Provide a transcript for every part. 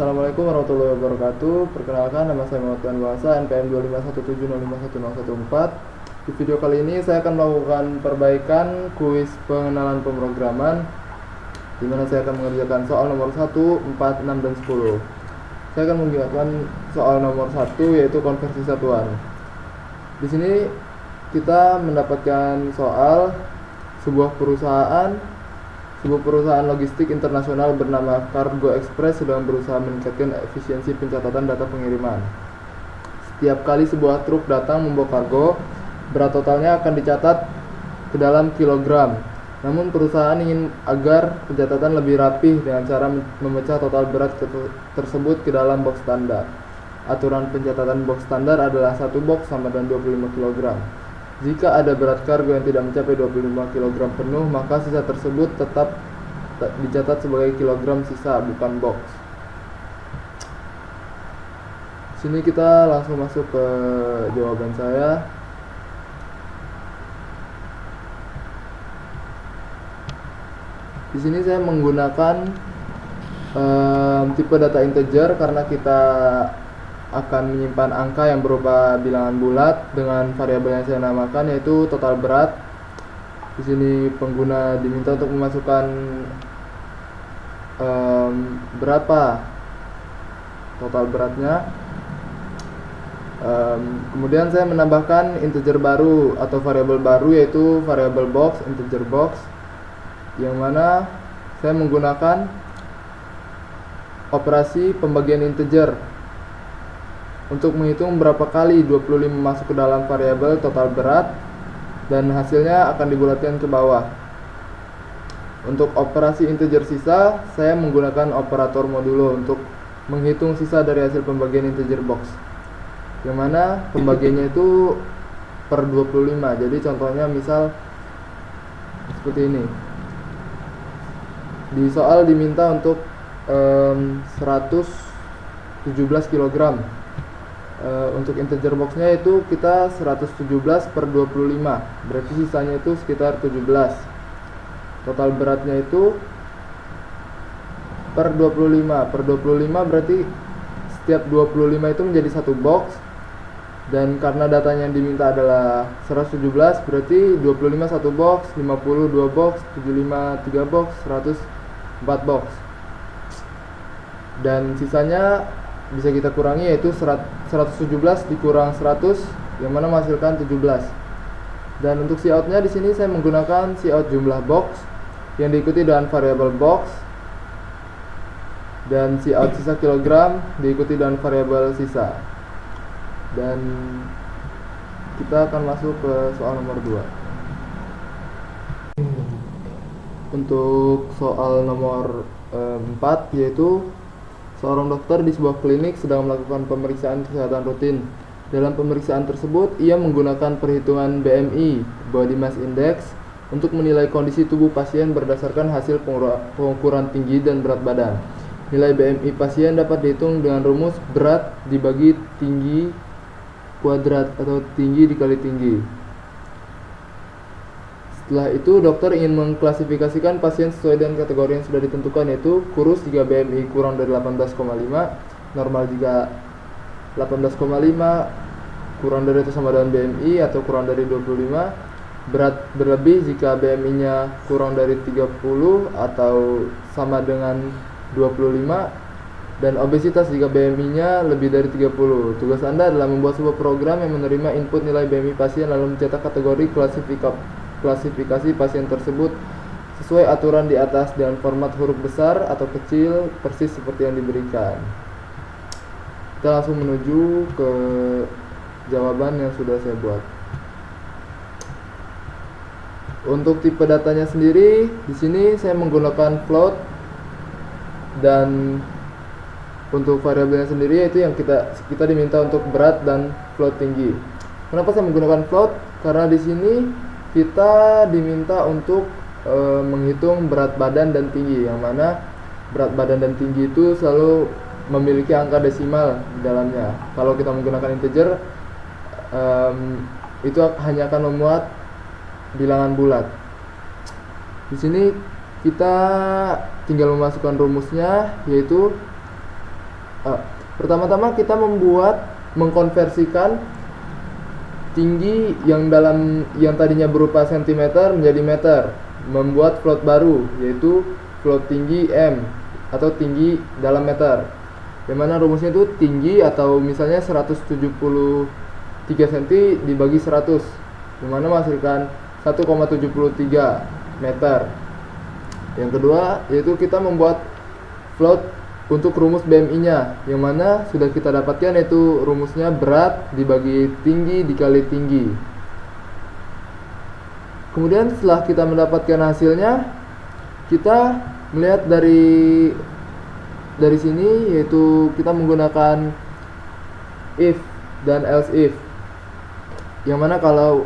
Assalamualaikum warahmatullahi wabarakatuh. Perkenalkan, nama saya Muhammad Tuan Bahasa, NPM 251705114. Di video kali ini saya akan melakukan perbaikan kuis pengenalan pemrograman, di mana saya akan mengerjakan soal nomor 1, 4, 6, dan 10. Saya akan mengerjakan soal nomor 1, yaitu konversi satuan. Di sini kita mendapatkan soal sebuah perusahaan logistik internasional bernama Cargo Express sedang berusaha meningkatkan efisiensi pencatatan data pengiriman. Setiap kali sebuah truk datang membawa kargo, berat totalnya akan dicatat ke dalam kilogram. Namun perusahaan ingin agar pencatatan lebih rapih dengan cara memecah total berat tersebut ke dalam box standar. Aturan pencatatan box standar adalah satu box sama dengan 25 kg. Jika ada berat kargo yang tidak mencapai 25 kg penuh, maka sisa tersebut tetap dicatat sebagai kilogram sisa, bukan box. Sini kita langsung masuk ke jawaban saya. Di sini saya menggunakan tipe data integer karena kita akan menyimpan angka yang berupa bilangan bulat dengan variabel yang saya namakan yaitu total berat. Di sini pengguna diminta untuk memasukkan berapa total beratnya. Kemudian saya menambahkan integer baru atau variabel baru yaitu variabel box, integer box, yang mana saya menggunakan operasi pembagian integer untuk menghitung berapa kali 25 masuk ke dalam variabel total berat dan hasilnya akan dibulatkan ke bawah. Untuk operasi integer sisa, saya menggunakan operator modulo untuk menghitung sisa dari hasil pembagian integer box, yang mana pembagiannya itu per 25. Jadi contohnya misal seperti ini. Di soal diminta untuk 117 kg. Untuk integer boxnya itu kita 117 per 25, berarti sisanya itu sekitar 17. Total beratnya itu per 25 berarti setiap 25 itu menjadi satu box, dan karena datanya yang diminta adalah 117 berarti 25 satu box, 50 2 box, 75 3 box, 100 4 box, dan sisanya bisa kita kurangi yaitu 117 dikurang 100 yang mana menghasilkan 17. Dan untuk coutnya di sini saya menggunakan cout jumlah box yang diikuti dengan variabel box, dan cout sisa kilogram diikuti dengan variabel sisa. Dan kita akan masuk ke soal nomor 2. Untuk soal nomor 4 yaitu seorang dokter di sebuah klinik sedang melakukan pemeriksaan kesehatan rutin. Dalam pemeriksaan tersebut, ia menggunakan perhitungan BMI, Body Mass Index, untuk menilai kondisi tubuh pasien berdasarkan hasil pengukuran tinggi dan berat badan. Nilai BMI pasien dapat dihitung dengan rumus berat dibagi tinggi kuadrat atau tinggi dikali tinggi. Setelah itu, dokter ingin mengklasifikasikan pasien sesuai dengan kategori yang sudah ditentukan, yaitu kurus jika BMI kurang dari 18,5, normal jika 18,5, kurang dari atau sama dengan BMI atau kurang dari 25, berat berlebih jika BMI-nya kurang dari 30 atau sama dengan 25, dan obesitas jika BMI-nya lebih dari 30. Tugas Anda adalah membuat sebuah program yang menerima input nilai BMI pasien lalu mencetak kategori klasifikasi pasien tersebut sesuai aturan di atas dengan format huruf besar atau kecil persis seperti yang diberikan. Kita langsung menuju ke jawaban yang sudah saya buat. Untuk tipe datanya sendiri, di sini saya menggunakan float, dan untuk variabelnya sendiri yaitu yang kita diminta untuk berat dan float tinggi. Kenapa saya menggunakan float? Karena di sini kita diminta untuk menghitung berat badan dan tinggi, yang mana berat badan dan tinggi itu selalu memiliki angka desimal di dalamnya. Kalau kita menggunakan integer, itu hanya akan memuat bilangan bulat. Di sini kita tinggal memasukkan rumusnya, yaitu Pertama-tama kita mengkonversikan tinggi yang tadinya berupa sentimeter menjadi meter, membuat float baru, yaitu float tinggi M atau tinggi dalam meter. Yang mana rumusnya itu tinggi atau misalnya 173 cm dibagi 100, yang mana menghasilkan 1,73 meter. Yang kedua yaitu kita membuat float untuk rumus BMI-nya, yang mana sudah kita dapatkan, yaitu rumusnya berat dibagi tinggi dikali tinggi. Kemudian setelah kita mendapatkan hasilnya, kita melihat dari sini, yaitu kita menggunakan if dan else if, yang mana kalau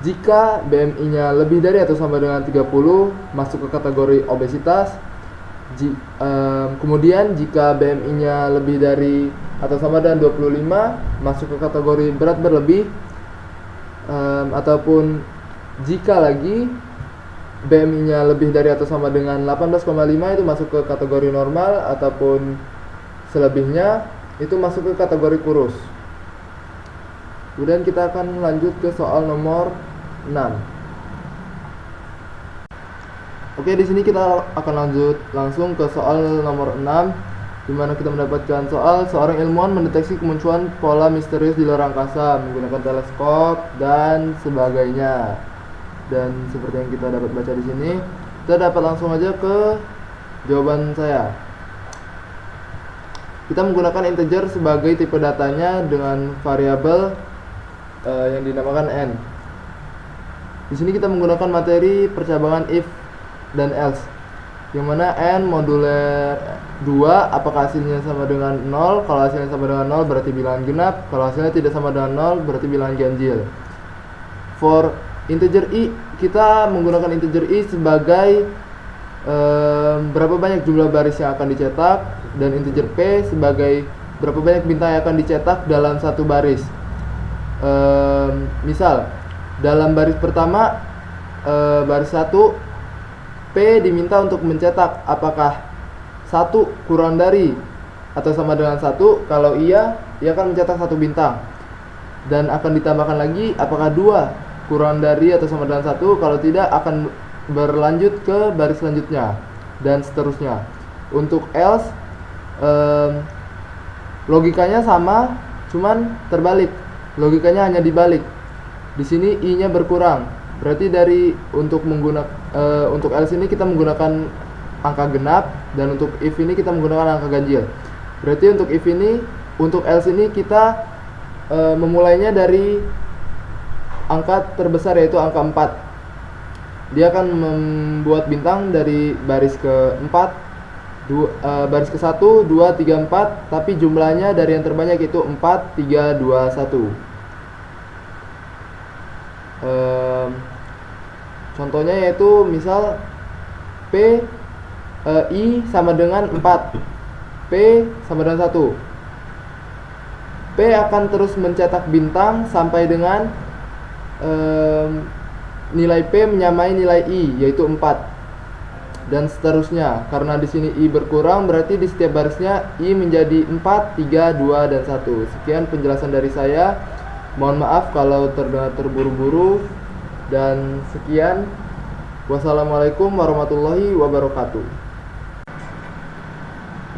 jika BMI-nya lebih dari atau sama dengan 30 masuk ke kategori obesitas. Kemudian jika BMI-nya lebih dari atau sama dengan 25 masuk ke kategori berat berlebih, ataupun jika lagi BMI-nya lebih dari atau sama dengan 18,5 itu masuk ke kategori normal, ataupun selebihnya itu masuk ke kategori kurus. Kemudian kita akan lanjut ke soal nomor 6. Oke, di sini kita akan lanjut langsung ke soal nomor 6, di mana kita mendapatkan soal seorang ilmuwan mendeteksi kemunculan pola misterius di luar angkasa menggunakan teleskop dan sebagainya. Dan seperti yang kita dapat baca di sini, kita dapat langsung aja ke jawaban saya. Kita menggunakan integer sebagai tipe datanya dengan variabel yang dinamakan n. Di sini kita menggunakan materi percabangan if dan else, yang mana n moduler 2 apakah hasilnya sama dengan 0. Kalau hasilnya sama dengan 0 berarti bilangan genap, kalau hasilnya tidak sama dengan 0 berarti bilangan ganjil. For integer i, kita menggunakan integer i sebagai berapa banyak jumlah baris yang akan dicetak, dan integer p sebagai berapa banyak bintang yang akan dicetak dalam satu baris. Misal dalam baris pertama, baris 1, P diminta untuk mencetak apakah 1 kurang dari atau sama dengan 1. Kalau iya, ia akan mencetak 1 bintang. Dan akan ditambahkan lagi apakah 2 kurang dari atau sama dengan 1. Kalau tidak, akan berlanjut ke baris selanjutnya, dan seterusnya. Untuk else, logikanya sama, cuman terbalik. Logikanya hanya dibalik. Di sini i-nya berkurang. Berarti untuk else ini kita menggunakan angka genap, dan untuk if ini kita menggunakan angka ganjil. Berarti untuk else ini kita memulainya dari angka terbesar, yaitu angka 4. Dia akan membuat bintang dari baris ke-4, baris ke-1, 2, 3, 4, tapi jumlahnya dari yang terbanyak yaitu 4, 3, 2, 1. Contohnya yaitu misal I sama dengan 4, P sama dengan 1. P akan terus mencetak bintang sampai dengan nilai P menyamai nilai I, yaitu 4, dan seterusnya. Karena di sini I berkurang, berarti di setiap barisnya I menjadi 4, 3, 2, dan 1. Sekian penjelasan dari saya. Mohon maaf kalau terdengar terburu-buru, dan sekian. Wassalamualaikum warahmatullahi wabarakatuh.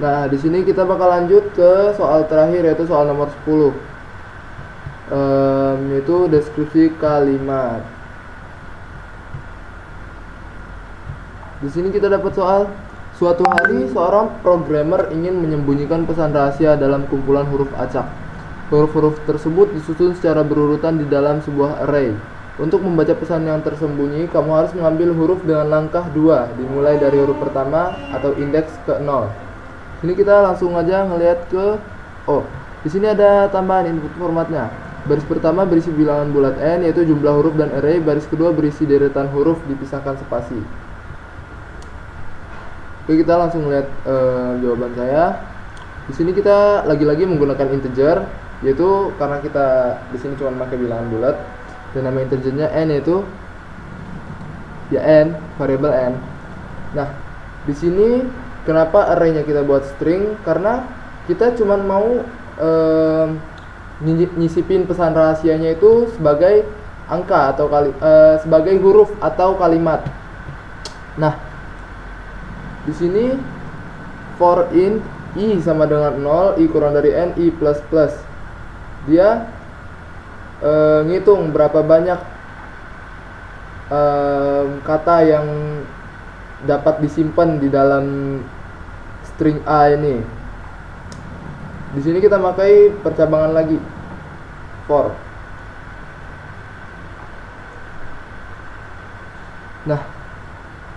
Nah, di sini kita bakal lanjut ke soal terakhir, yaitu soal nomor 10. Yaitu deskripsi kalimat. Di sini kita dapat soal. Suatu hari seorang programmer ingin menyembunyikan pesan rahasia dalam kumpulan huruf acak. Huruf-huruf tersebut disusun secara berurutan di dalam sebuah array. Untuk membaca pesan yang tersembunyi, kamu harus mengambil huruf dengan langkah 2, dimulai dari huruf pertama atau indeks ke 0. Ini kita langsung aja ngelihat ke di sini ada tambahan input formatnya. Baris pertama berisi bilangan bulat n, yaitu jumlah huruf dan array. Baris kedua berisi deretan huruf dipisahkan spasi. Oke, kita langsung lihat jawaban saya. Di sini kita lagi-lagi menggunakan integer, yaitu karena kita di sini cuma pakai bilangan bulat, dan nama integernya n, yaitu ya n, variabel n. Nah, di sini kenapa arraynya kita buat string? Karena kita cuman mau nyisipin pesan rahasianya itu sebagai angka atau sebagai huruf atau kalimat. Nah, di sini for int i sama dengan 0, i kurang dari n, i plus plus. Dia ngitung berapa banyak kata yang dapat disimpan di dalam string a ini. Di sini kita pakai percabangan lagi for. Nah,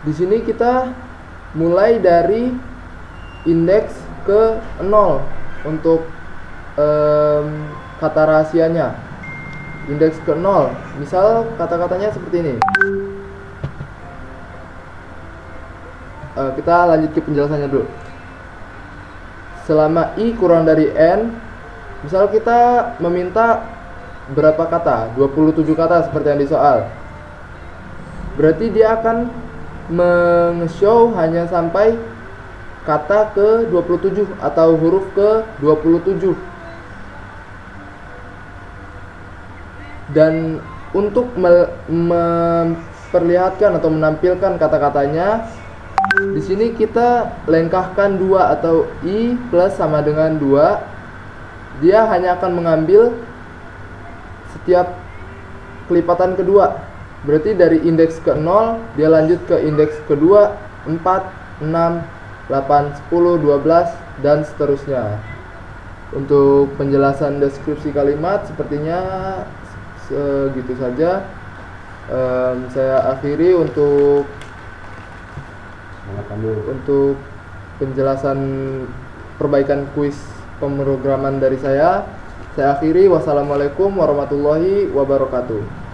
di sini kita mulai dari indeks ke 0 untuk kata rahasianya. Indeks ke 0. Misal kata-katanya seperti ini. Kita lanjut ke penjelasannya dulu. Selama i kurang dari n, misal kita meminta berapa kata? 27 kata seperti yang di soal. Berarti dia akan meng-show hanya sampai kata ke 27 atau huruf ke 27. Dan untuk memperlihatkan atau menampilkan kata-katanya, di sini kita lengkahkan 2 atau i plus sama dengan 2. Dia hanya akan mengambil setiap kelipatan kedua. Berarti dari indeks ke 0 dia lanjut ke indeks kedua, 4, 6, 8, 10, 12 dan seterusnya. Untuk penjelasan deskripsi kalimat sepertinya segitu saja. Saya akhiri untuk penjelasan perbaikan kuis pemrograman dari saya. Saya akhiri. Wassalamualaikum warahmatullahi wabarakatuh.